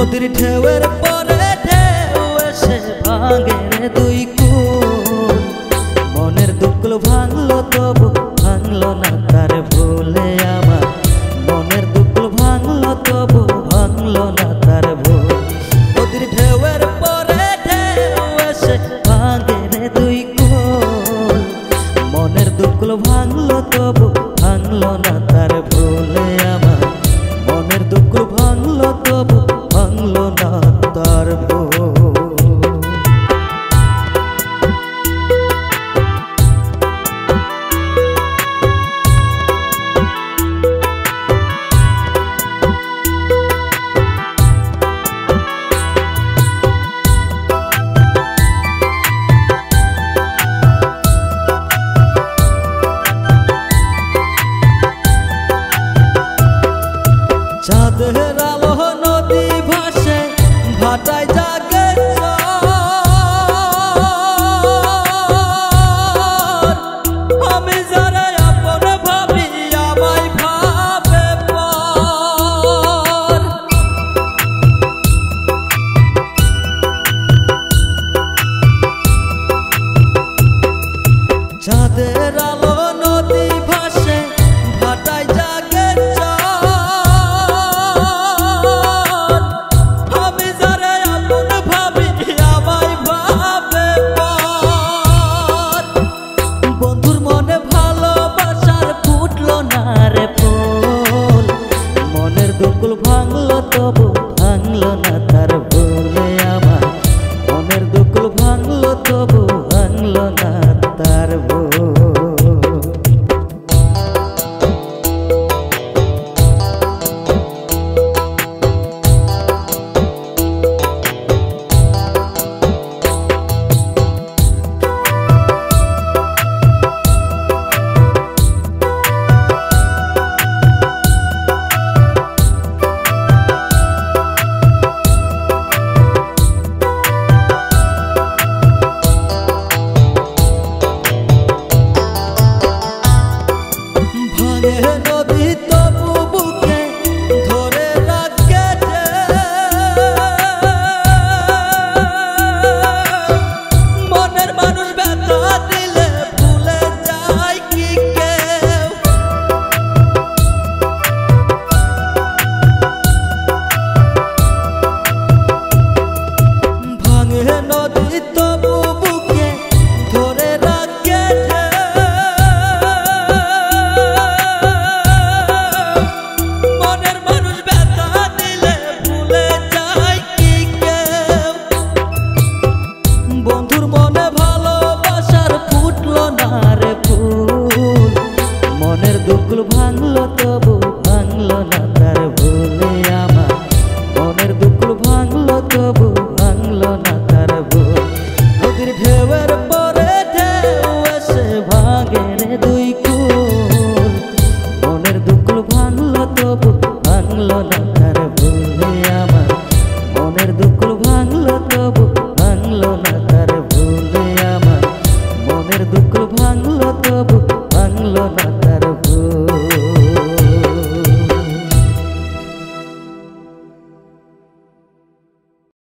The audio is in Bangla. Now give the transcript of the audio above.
নদীর ঢেউয়ের পরে ঢেউ এসে ভাঙে রে দুই কুল। মনের দুকুল ভাঙলো তবু ভাঙলো না তার ভুলে আমার। মনের দুকুল ভাঙলো তবু ভাঙলো না তার ভুল। নদীর ঢেউয়ের পরে ঢেউ এসে ভাঙে রে দুই কুল। মনের দুকুল ভাঙলো তবু ভাঙলো না তার ভুলে আমার। মনের দুকুল ভাঙলো তবু ভাঙলো না তার ভুল। চাঁদের আলো নদী ভাসে ভাটায়